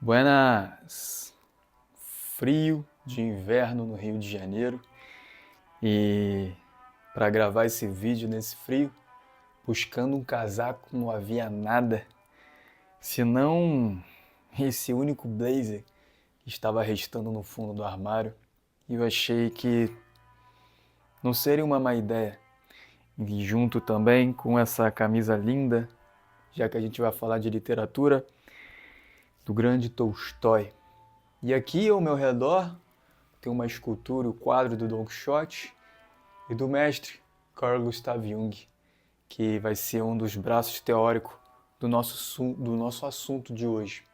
Buenas! Frio de inverno no Rio de Janeiro e para gravar esse vídeo nesse frio, buscando um casaco não havia nada, senão esse único blazer que estava restando no fundo do armário e eu achei que não seria uma má ideia. E junto também com essa camisa linda, já que a gente vai falar de literatura, do grande Tolstói. E aqui ao meu redor tem uma escultura, o quadro do Don Quixote e do mestre Carl Gustav Jung, que vai ser um dos braços teóricos do nosso assunto de hoje.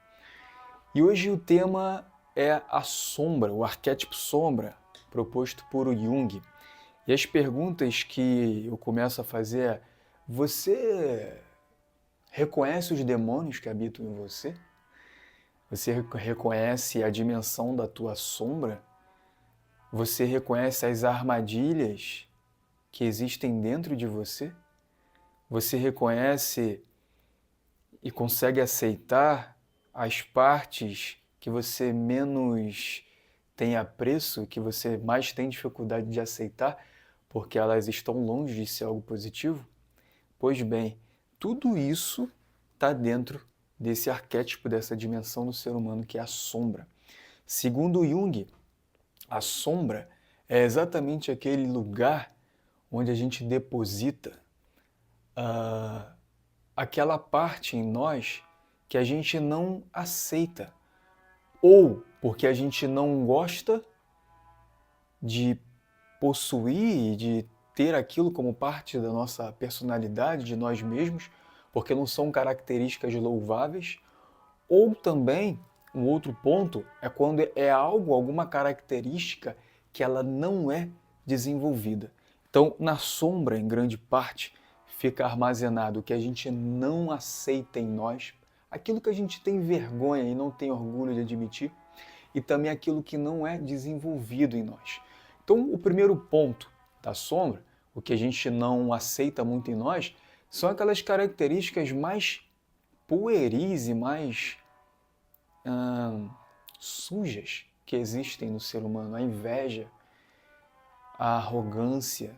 E hoje o tema é a sombra, o arquétipo sombra, proposto por Jung. E as perguntas que eu começo a fazer é: você reconhece os demônios que habitam em você? Você reconhece a dimensão da tua sombra? Você reconhece as armadilhas que existem dentro de você? Você reconhece e consegue aceitar as partes que você menos tem apreço, que você mais tem dificuldade de aceitar, porque elas estão longe de ser algo positivo? Pois bem, tudo isso está dentro desse arquétipo, dessa dimensão do ser humano que é a sombra. Segundo Jung, a sombra é exatamente aquele lugar onde a gente deposita aquela parte em nós que a gente não aceita, ou porque a gente não gosta de possuir, de ter aquilo como parte da nossa personalidade, de nós mesmos, porque não são características louváveis, ou também, um outro ponto é quando é algo, alguma característica que ela não é desenvolvida. Então, na sombra, em grande parte, fica armazenado o que a gente não aceita em nós, aquilo que a gente tem vergonha e não tem orgulho de admitir, e também aquilo que não é desenvolvido em nós. Então, o primeiro ponto da sombra, o que a gente não aceita muito em nós, são aquelas características mais pueris e mais sujas que existem no ser humano: a inveja, a arrogância,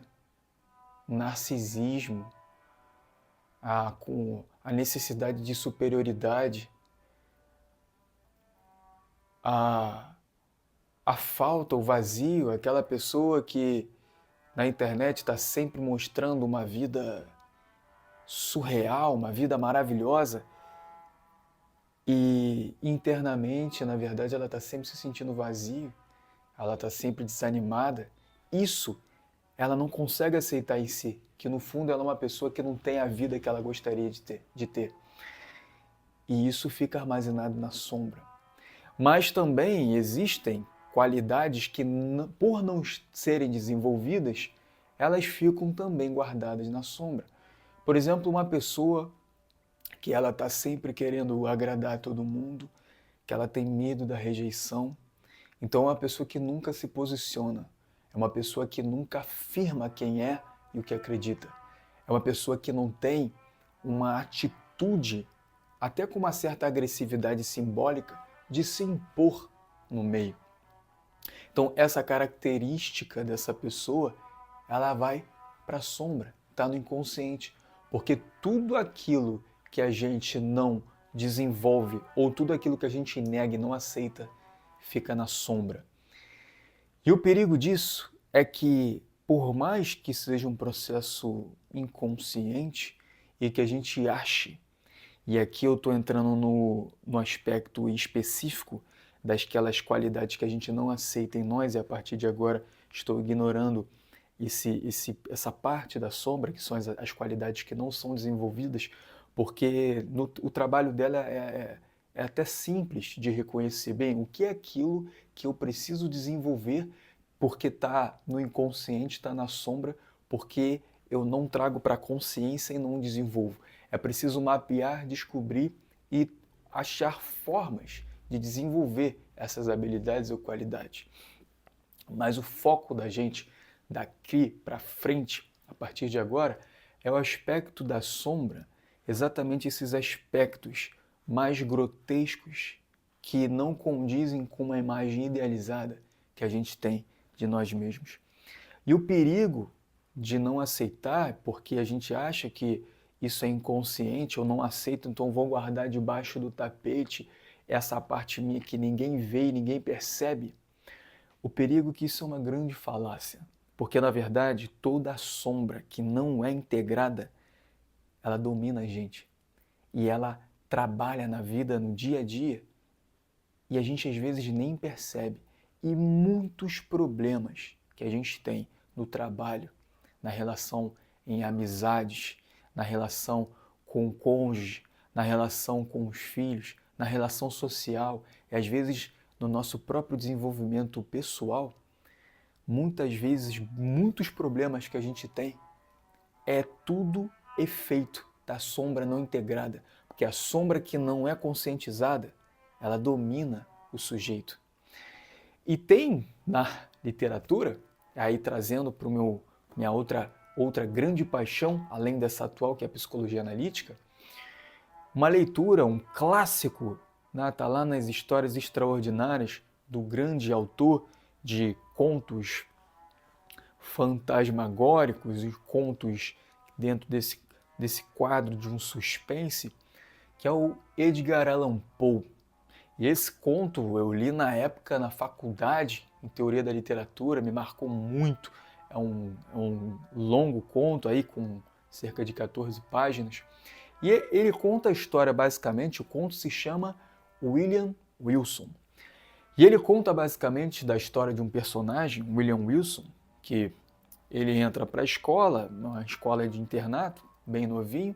o narcisismo, a necessidade de superioridade, a, a falta, o vazio, aquela pessoa que na internet está sempre mostrando uma vida surreal, uma vida maravilhosa, e internamente, na verdade, ela está sempre se sentindo vazio, ela está sempre desanimada. Isso ela não consegue aceitar em si, que no fundo ela é uma pessoa que não tem a vida que ela gostaria de ter. E isso fica armazenado na sombra. Mas também existem qualidades que, por não serem desenvolvidas, elas ficam também guardadas na sombra. Por exemplo, uma pessoa que ela está sempre querendo agradar a todo mundo, que ela tem medo da rejeição. Então é uma pessoa que nunca se posiciona, é uma pessoa que nunca afirma quem é e o que acredita. É uma pessoa que não tem uma atitude, até com uma certa agressividade simbólica, de se impor no meio. Então essa característica dessa pessoa, ela vai para a sombra, está no inconsciente, porque tudo aquilo que a gente não desenvolve ou tudo aquilo que a gente nega e não aceita fica na sombra. E o perigo disso é que, por mais que seja um processo inconsciente e que a gente ache, e aqui eu estou entrando no aspecto específico daquelas qualidades que a gente não aceita em nós, e a partir de agora estou ignorando essa parte da sombra, que são as qualidades que não são desenvolvidas, porque o trabalho dela é até simples de reconhecer bem o que é aquilo que eu preciso desenvolver, porque está no inconsciente, está na sombra, porque eu não trago para a consciência e não desenvolvo. É preciso mapear, descobrir e achar formas de desenvolver essas habilidades ou qualidades. Mas o foco da gente daqui para frente, a partir de agora, é o aspecto da sombra, exatamente esses aspectos mais grotescos que não condizem com uma imagem idealizada que a gente tem de nós mesmos. E o perigo de não aceitar, porque a gente acha que isso é inconsciente, eu não aceito, então vou guardar debaixo do tapete essa parte minha que ninguém vê e ninguém percebe. O perigo é que isso é uma grande falácia, porque na verdade toda a sombra que não é integrada, ela domina a gente e ela trabalha na vida, no dia a dia, e a gente às vezes nem percebe. E muitos problemas que a gente tem no trabalho, na relação em amizades, na relação com o cônjuge, na relação com os filhos, na relação social e às vezes no nosso próprio desenvolvimento pessoal, muitas vezes muitos problemas que a gente tem é tudo efeito da sombra não integrada, porque a sombra que não é conscientizada, ela domina o sujeito. E tem na literatura, aí trazendo para minha outra grande paixão, além dessa atual, que é a psicologia analítica, uma leitura, um clássico, né, tá lá nas Histórias Extraordinárias do grande autor de contos fantasmagóricos e contos dentro desse quadro de um suspense, que é o Edgar Allan Poe. E esse conto eu li na época na faculdade, em Teoria da Literatura, me marcou muito. É um longo conto aí com cerca de 14 páginas. E ele conta a história basicamente, o conto se chama William Wilson. E ele conta basicamente da história de um personagem, William Wilson, que ele entra para a escola, uma escola de internato, bem novinho,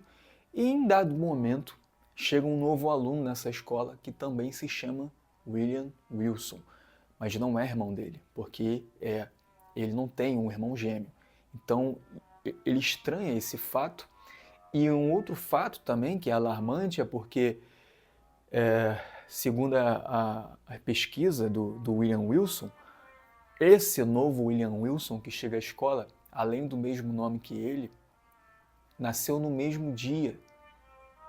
e em dado momento chega um novo aluno nessa escola que também se chama William Wilson, mas não é irmão dele, porque ele não tem um irmão gêmeo. Então ele estranha esse fato. E um outro fato também que é alarmante é porque, segundo a pesquisa do William Wilson, esse novo William Wilson que chega à escola, além do mesmo nome que ele, nasceu no mesmo dia.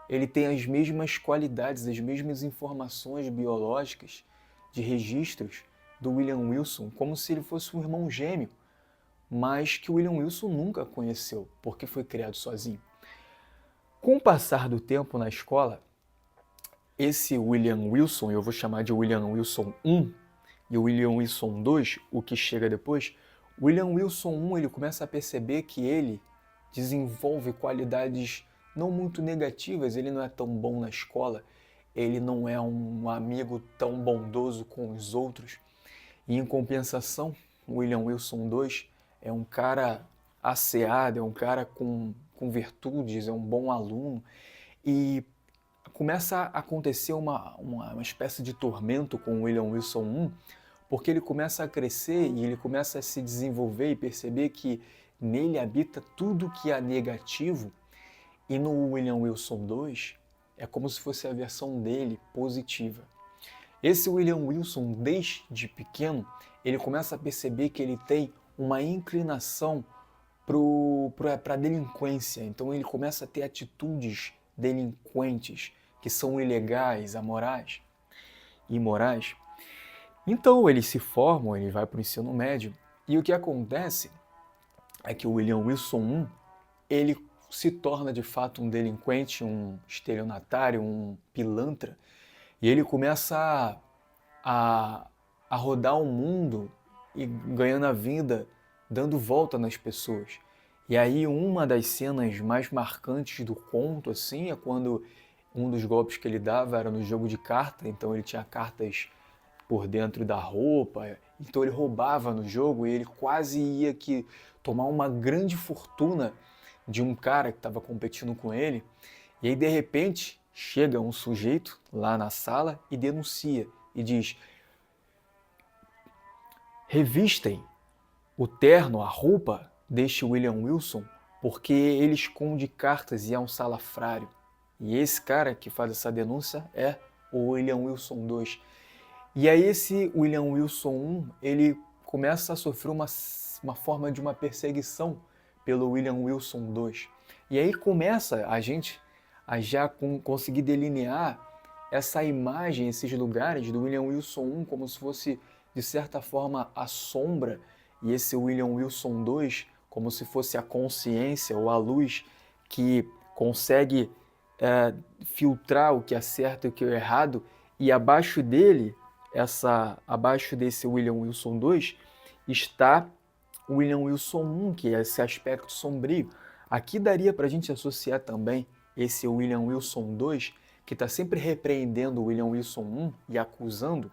Ele tem as mesmas qualidades, as mesmas informações biológicas de registros do William Wilson, como se ele fosse um irmão gêmeo, mas que o William Wilson nunca conheceu, porque foi criado sozinho. Com o passar do tempo na escola, esse William Wilson, eu vou chamar de William Wilson I, e o William Wilson II, o que chega depois, William Wilson I ele começa a perceber que ele desenvolve qualidades não muito negativas, ele não é tão bom na escola, ele não é um amigo tão bondoso com os outros. E em compensação, William Wilson II é um cara asseado, é um cara com virtudes, é um bom aluno. E começa a acontecer uma espécie de tormento com William Wilson I, porque ele começa a crescer e ele começa a se desenvolver e perceber que nele habita tudo que é negativo. E no William Wilson II é como se fosse a versão dele positiva. Esse William Wilson, desde pequeno, ele começa a perceber que ele tem uma inclinação para a delinquência. Então ele começa a ter atitudes delinquentes, que são ilegais, amorais, imorais. Então ele se forma, ele vai para o ensino médio, e o que acontece é que o William Wilson I, ele se torna de fato um delinquente, um estelionatário, um pilantra, e ele começa a rodar o mundo e ganhando a vida, dando volta nas pessoas. E aí uma das cenas mais marcantes do conto assim, é quando um dos golpes que ele dava era no jogo de carta, então ele tinha cartas por dentro da roupa, então ele roubava no jogo e ele quase ia tomar uma grande fortuna de um cara que estava competindo com ele, e aí de repente chega um sujeito lá na sala e denuncia, e diz: revistem o terno, a roupa deste William Wilson, porque ele esconde cartas e é um salafrário. E esse cara que faz essa denúncia é o William Wilson II. E aí esse William Wilson I, ele começa a sofrer uma forma de uma perseguição pelo William Wilson II. E aí começa a gente a já conseguir delinear essa imagem, esses lugares do William Wilson I como se fosse, de certa forma, a sombra, e esse William Wilson II como se fosse a consciência ou a luz que consegue filtrar o que é certo e o que é errado, e abaixo dele, abaixo desse William Wilson II, está o William Wilson I, que é esse aspecto sombrio. Aqui daria para a gente associar também esse William Wilson II, que está sempre repreendendo o William Wilson I e acusando,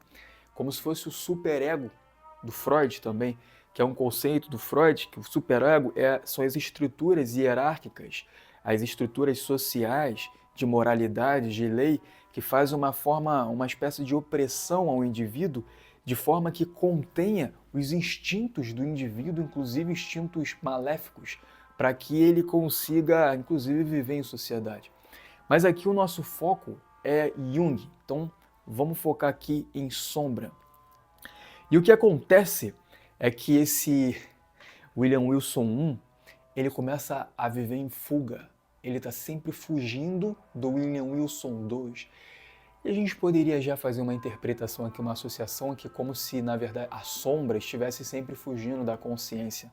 como se fosse o superego do Freud também, que é um conceito do Freud, que o superego são as estruturas hierárquicas, as estruturas sociais, de moralidade, de lei, que faz uma espécie de opressão ao indivíduo, de forma que contenha os instintos do indivíduo, inclusive instintos maléficos, para que ele consiga, inclusive, viver em sociedade. Mas aqui o nosso foco é Jung, então vamos focar aqui em sombra. E o que acontece é que esse William Wilson I, ele começa a viver em fuga. Ele está sempre fugindo do William Wilson II. E a gente poderia já fazer uma interpretação aqui, uma associação aqui, como se, na verdade, a sombra estivesse sempre fugindo da consciência.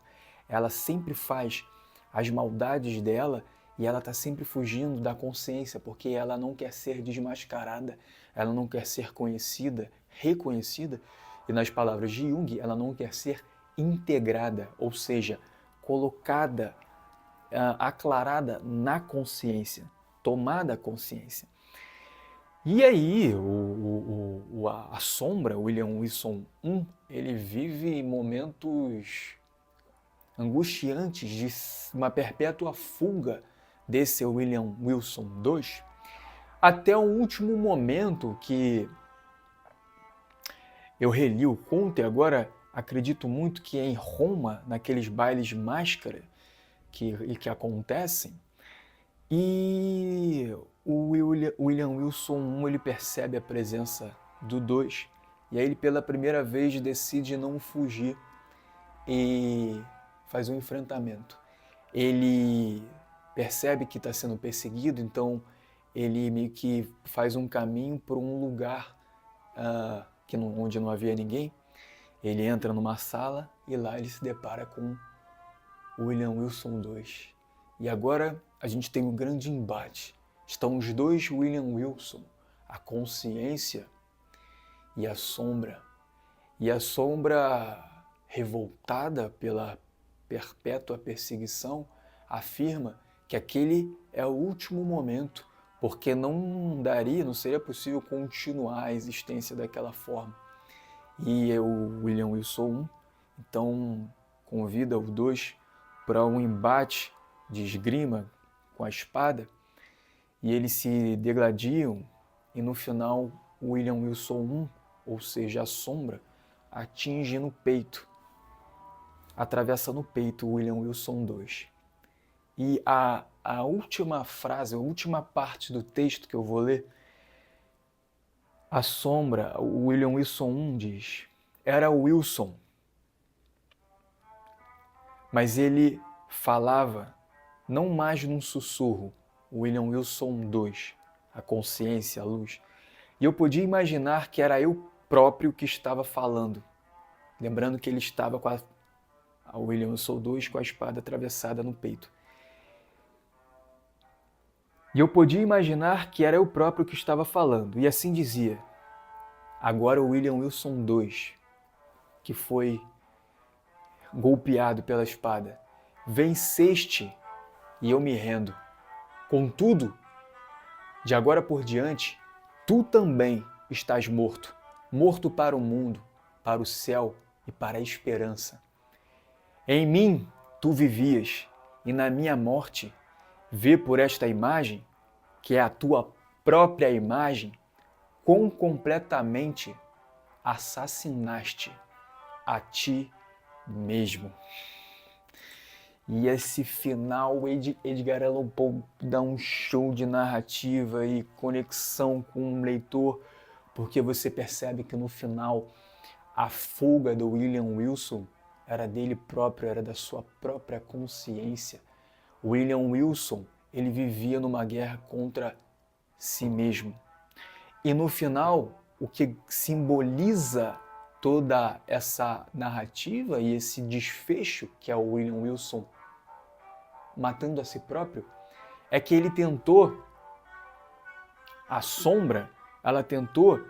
Ela sempre faz as maldades dela e ela está sempre fugindo da consciência, porque ela não quer ser desmascarada, ela não quer ser conhecida, reconhecida, e nas palavras de Jung, ela não quer ser integrada, ou seja, colocada, aclarada na consciência, tomada a consciência. E aí, a sombra, William Wilson I, ele vive momentos angustiantes de uma perpétua fuga desse William Wilson II, até o último momento que eu reli o conto, e agora acredito muito que é em Roma, naqueles bailes de máscara que acontecem, e o William Wilson I, ele percebe a presença do 2, e aí ele pela primeira vez decide não fugir e faz um enfrentamento. Ele percebe que está sendo perseguido, então ele meio que faz um caminho para um lugar onde não havia ninguém. Ele entra numa sala e lá ele se depara com William Wilson II. E agora a gente tem um grande embate. Estão os dois William Wilson, a consciência e a sombra. E a sombra, revoltada pela perpétua perseguição, afirma que aquele é o último momento, porque não seria possível continuar a existência daquela forma. E o William Wilson I, então, convida os dois para um embate de esgrima com a espada, e eles se degladiam, e no final o William Wilson I, ou seja, a sombra, atinge no peito, atravessa no peito o William Wilson II. E a última frase, a última parte do texto que eu vou ler, a sombra, o William Wilson I diz: era o Wilson, mas ele falava não mais num sussurro, o William Wilson II, a consciência, a luz. E eu podia imaginar que era eu próprio que estava falando, lembrando que ele estava com a William Wilson II com a espada atravessada no peito. E eu podia imaginar que era eu próprio que estava falando, e assim dizia: agora o William Wilson II, que foi golpeado pela espada, venceste e eu me rendo. Contudo, de agora por diante, tu também estás morto, morto para o mundo, para o céu e para a esperança. Em mim tu vivias, e na minha morte, vê por esta imagem, que é a tua própria imagem, quão completamente assassinaste a ti mesmo. E esse final, Edgar Allan Poe dá um show de narrativa e conexão com o leitor, porque você percebe que no final a fuga do William Wilson era dele próprio, era da sua própria consciência. William Wilson, ele vivia numa guerra contra si mesmo. E no final, o que simboliza toda essa narrativa e esse desfecho, que é o William Wilson matando a si próprio, é que ele tentou, a sombra, ela tentou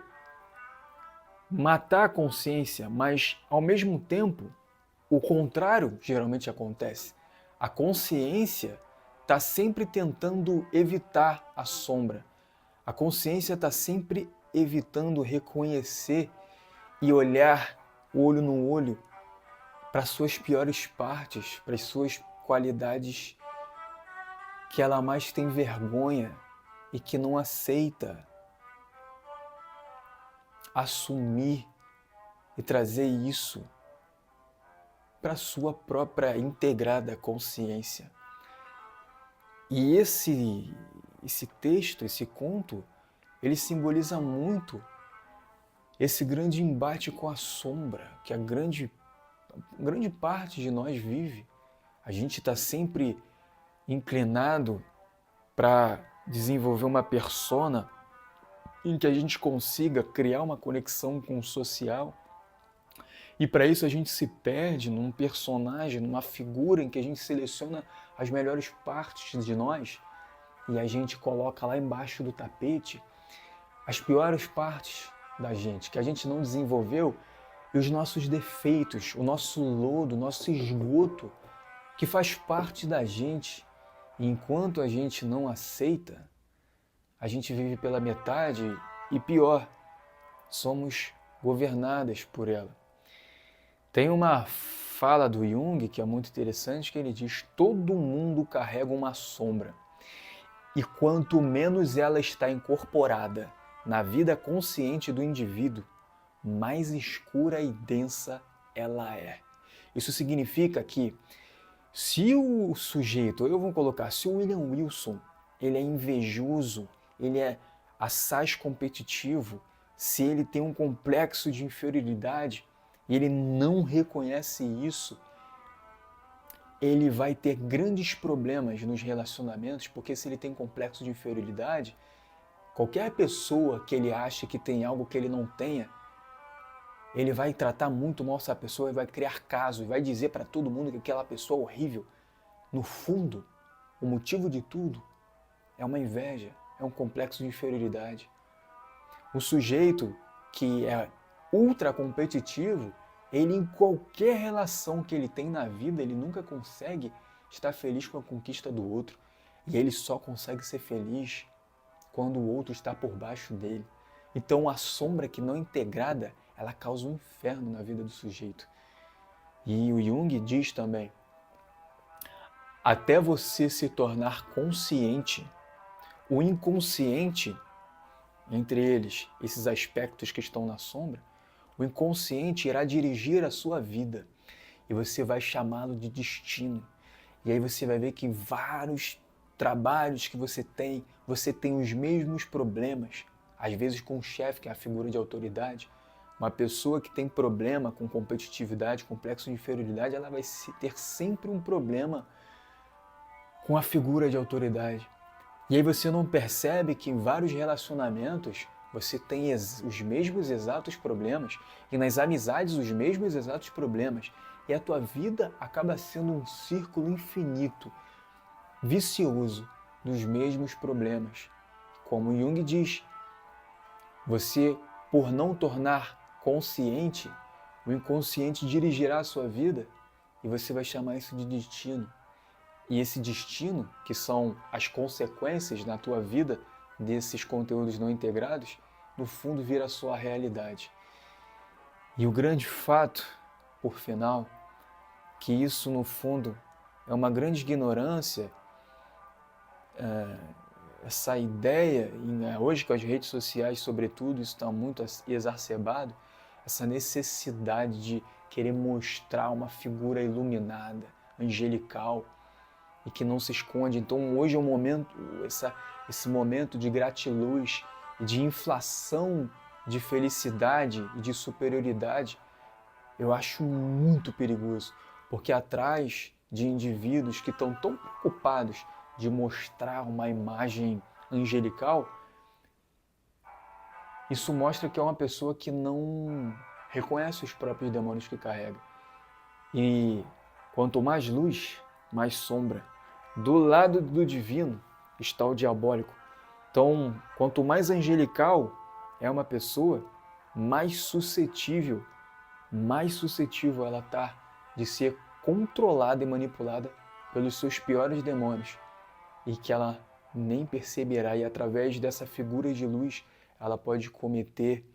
matar a consciência, mas ao mesmo tempo, o contrário geralmente acontece. A consciência está sempre tentando evitar a sombra. A consciência está sempre evitando reconhecer e olhar olho no olho para suas piores partes, para as suas qualidades que ela mais tem vergonha e que não aceita assumir e trazer isso para a sua própria integrada consciência. E esse texto, esse conto, ele simboliza muito esse grande embate com a sombra que a grande parte de nós vive. A gente está sempre inclinado para desenvolver uma persona em que a gente consiga criar uma conexão com o social. E para isso a gente se perde num personagem, numa figura em que a gente seleciona as melhores partes de nós e a gente coloca lá embaixo do tapete as piores partes da gente, que a gente não desenvolveu, e os nossos defeitos, o nosso lodo, o nosso esgoto, que faz parte da gente. E enquanto a gente não aceita, a gente vive pela metade e pior, somos governadas por ela. Tem uma fala do Jung que é muito interessante, que ele diz: todo mundo carrega uma sombra. E quanto menos ela está incorporada na vida consciente do indivíduo, mais escura e densa ela é. Isso significa que se o sujeito, eu vou colocar, se o William Wilson, ele é invejoso, ele é assaz competitivo, se ele tem um complexo de inferioridade e ele não reconhece isso, ele vai ter grandes problemas nos relacionamentos, porque se ele tem complexo de inferioridade, qualquer pessoa que ele ache que tem algo que ele não tenha, ele vai tratar muito mal essa pessoa e vai criar caso e vai dizer para todo mundo que aquela pessoa é horrível. No fundo, o motivo de tudo é uma inveja, é um complexo de inferioridade. O sujeito que é ultra competitivo, ele em qualquer relação que ele tem na vida, ele nunca consegue estar feliz com a conquista do outro. E ele só consegue ser feliz quando o outro está por baixo dele. Então a sombra que não é integrada, ela causa um inferno na vida do sujeito. E o Jung diz também, até você se tornar consciente, o inconsciente, entre eles, esses aspectos que estão na sombra, o inconsciente irá dirigir a sua vida e você vai chamá-lo de destino. E aí você vai ver que vários trabalhos que você tem os mesmos problemas, às vezes com o chefe, que é a figura de autoridade. Uma pessoa que tem problema com competitividade, complexo de inferioridade, ela vai ter sempre um problema com a figura de autoridade. E aí você não percebe que em vários relacionamentos você tem os mesmos exatos problemas e nas amizades os mesmos exatos problemas. E a tua vida acaba sendo um círculo infinito, vicioso, dos mesmos problemas. Como Jung diz, você, por não tornar consciente, o inconsciente dirigirá a sua vida e você vai chamar isso de destino. E esse destino, que são as consequências na tua vida desses conteúdos não integrados, no fundo vira a sua realidade. E o grande fato, por final, que isso no fundo é uma grande ignorância, essa ideia, hoje com as redes sociais sobretudo, isso está muito exacerbado, essa necessidade de querer mostrar uma figura iluminada, angelical, e que não se esconde. Então hoje é um momento, esse momento de gratiluz e de inflação de felicidade e de superioridade, eu acho muito perigoso, porque atrás de indivíduos que estão tão preocupados de mostrar uma imagem angelical, Isso mostra que é uma pessoa que não reconhece os próprios demônios que carrega. E quanto mais luz, mais sombra. Do lado do divino está o diabólico. Então, quanto mais angelical é uma pessoa, mais suscetível ela está de ser controlada e manipulada pelos seus piores demônios, e que ela nem perceberá, e através dessa figura de luz ela pode cometer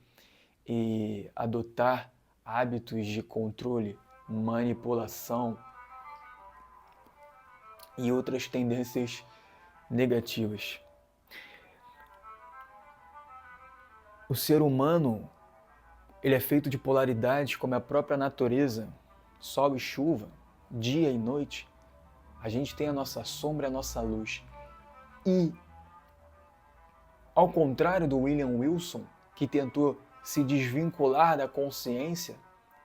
e adotar hábitos de controle, manipulação e outras tendências negativas. O ser humano, ele é feito de polaridades como a própria natureza, sol e chuva, dia e noite. A gente tem a nossa sombra e a nossa luz. E, ao contrário do William Wilson, que tentou se desvincular da consciência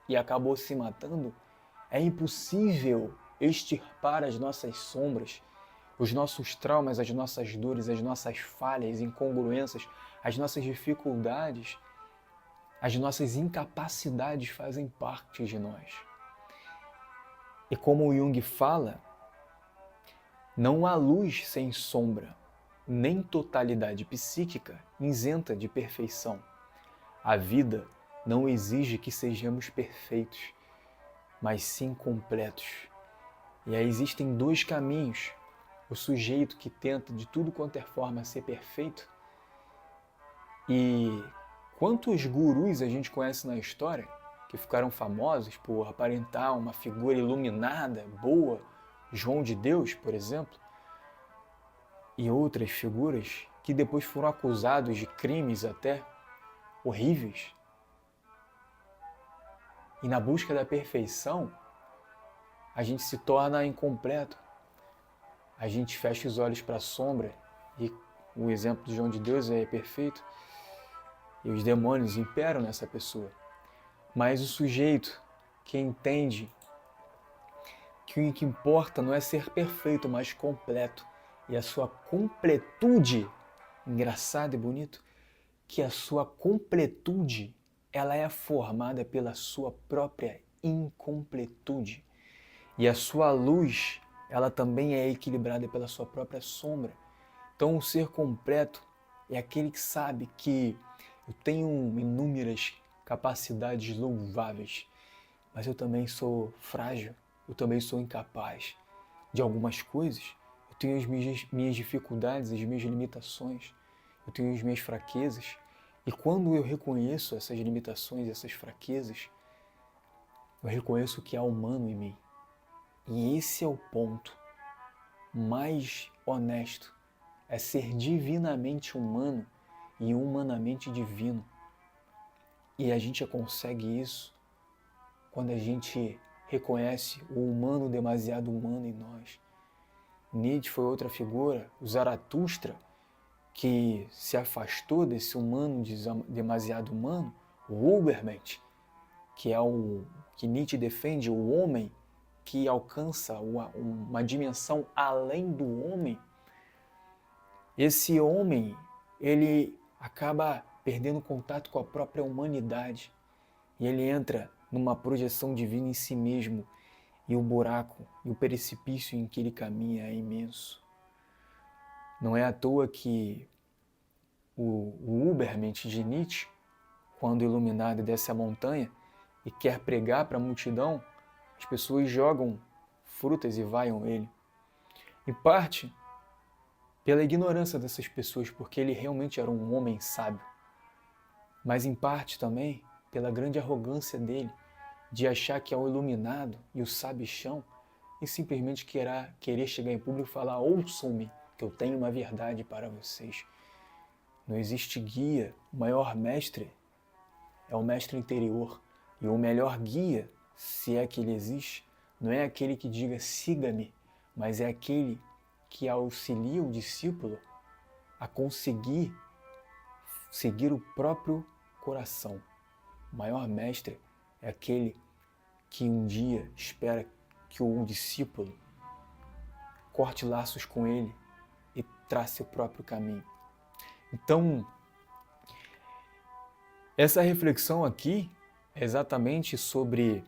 e acabou se matando, é impossível extirpar as nossas sombras, os nossos traumas, as nossas dores, as nossas falhas, incongruências, as nossas dificuldades, as nossas incapacidades fazem parte de nós. E como o Jung fala, não há luz sem sombra, nem totalidade psíquica isenta de perfeição. A vida não exige que sejamos perfeitos, mas sim completos. E aí existem dois caminhos. O sujeito que tenta de tudo quanto é forma ser perfeito. E quantos gurus a gente conhece na história que ficaram famosos por aparentar uma figura iluminada, boa, João de Deus, por exemplo, e outras figuras que depois foram acusados de crimes até horríveis. E na busca da perfeição, a gente se torna incompleto. A gente fecha os olhos para a sombra, e o exemplo de João de Deus é perfeito, e os demônios imperam nessa pessoa. Mas o sujeito que entende que o que importa não é ser perfeito, mas completo, e a sua completude, engraçado e bonito, que a sua completude ela é formada pela sua própria incompletude. E a sua luz, ela também é equilibrada pela sua própria sombra. Então, o ser completo é aquele que sabe que eu tenho inúmeras capacidades louváveis, mas eu também sou frágil, eu também sou incapaz de algumas coisas. Eu tenho as minhas dificuldades, as minhas limitações, eu tenho as minhas fraquezas. E quando eu reconheço essas limitações, essas fraquezas, eu reconheço que há humano em mim. E esse é o ponto mais honesto, é ser divinamente humano e humanamente divino. E a gente consegue isso quando a gente reconhece o humano demasiado humano em nós. Nietzsche foi outra figura, o Zaratustra, que se afastou desse humano demasiado humano, o Ubermensch, que é o que Nietzsche defende, o homem que alcança uma dimensão além do homem. Esse homem, ele acaba perdendo contato com a própria humanidade e ele entra numa projeção divina em si mesmo, e o buraco e o precipício em que ele caminha é imenso. Não é à toa que o Ubermensch de Nietzsche, quando iluminado desce a montanha e quer pregar para a multidão, as pessoas jogam frutas e vaiam ele. Em parte pela ignorância dessas pessoas, porque ele realmente era um homem sábio, mas em parte também pela grande arrogância dele, de achar que é o iluminado e o sabichão e simplesmente querer chegar em público e falar: ouçam-me, que eu tenho uma verdade para vocês. Não existe guia, o maior mestre é o mestre interior, e o melhor guia, se é que ele existe, não é aquele que diga siga-me, mas é aquele que auxilia o discípulo a conseguir seguir o próprio coração. O maior mestre é aquele que um dia espera que o discípulo corte laços com ele e trace o próprio caminho. Então, Essa reflexão aqui é exatamente sobre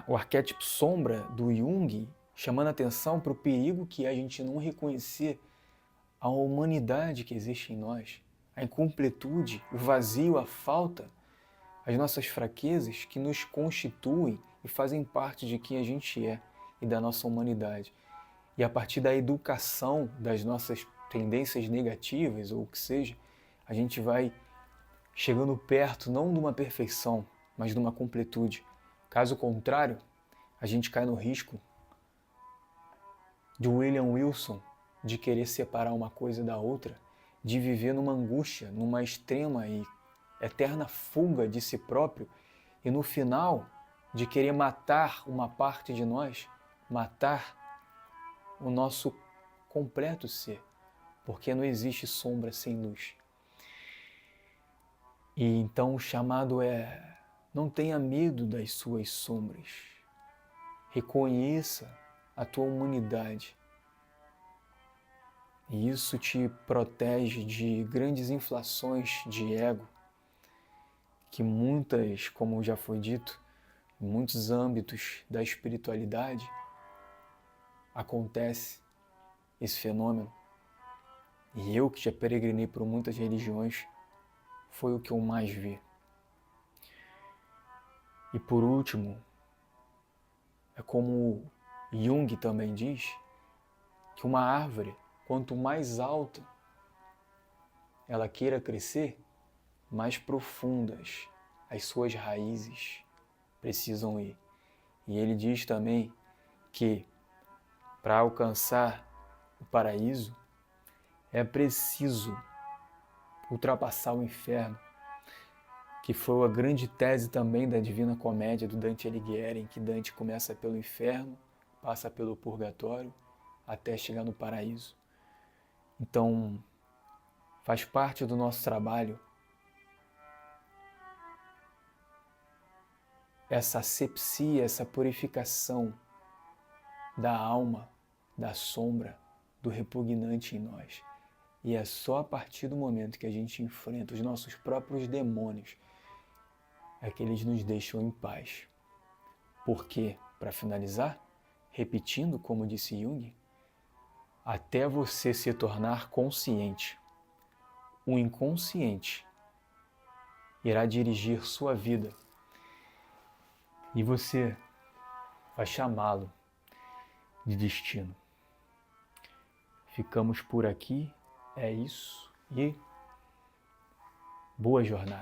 o arquétipo sombra do Jung, chamando a atenção para o perigo que é a gente não reconhecer a humanidade que existe em nós, a incompletude, o vazio, a falta, as nossas fraquezas que nos constituem e fazem parte de quem a gente é e da nossa humanidade. E a partir da educação das nossas tendências negativas, ou o que seja, a gente vai chegando perto não de uma perfeição, mas de uma completude. Caso contrário, a gente cai no risco de William Wilson, de querer separar uma coisa da outra, de viver numa angústia, numa extrema e eterna fuga de si próprio, e no final de querer matar uma parte de nós, matar o nosso completo ser, porque não existe sombra sem luz. E então o chamado é: não tenha medo das suas sombras, reconheça a tua humanidade. E isso te protege de grandes inflações de ego, que muitas, como já foi dito, em muitos âmbitos da espiritualidade, acontece esse fenômeno. E eu, que já peregrinei por muitas religiões, foi o que eu mais vi. E por último, é como Jung também diz, que uma árvore, quanto mais alta ela queira crescer, mais profundas as suas raízes precisam ir. E ele diz também que para alcançar o paraíso é preciso ultrapassar o inferno, que foi a grande tese também da Divina Comédia do Dante Alighieri, em que Dante começa pelo inferno, passa pelo purgatório, até chegar no paraíso. Então, faz parte do nosso trabalho essa asepsia, essa purificação da alma, da sombra, do repugnante em nós. E é só a partir do momento que a gente enfrenta os nossos próprios demônios é que eles nos deixam em paz. Porque, para finalizar, repetindo como disse Jung, até você se tornar consciente, o inconsciente irá dirigir sua vida e você vai chamá-lo de destino. Ficamos por aqui, é isso, e boa jornada.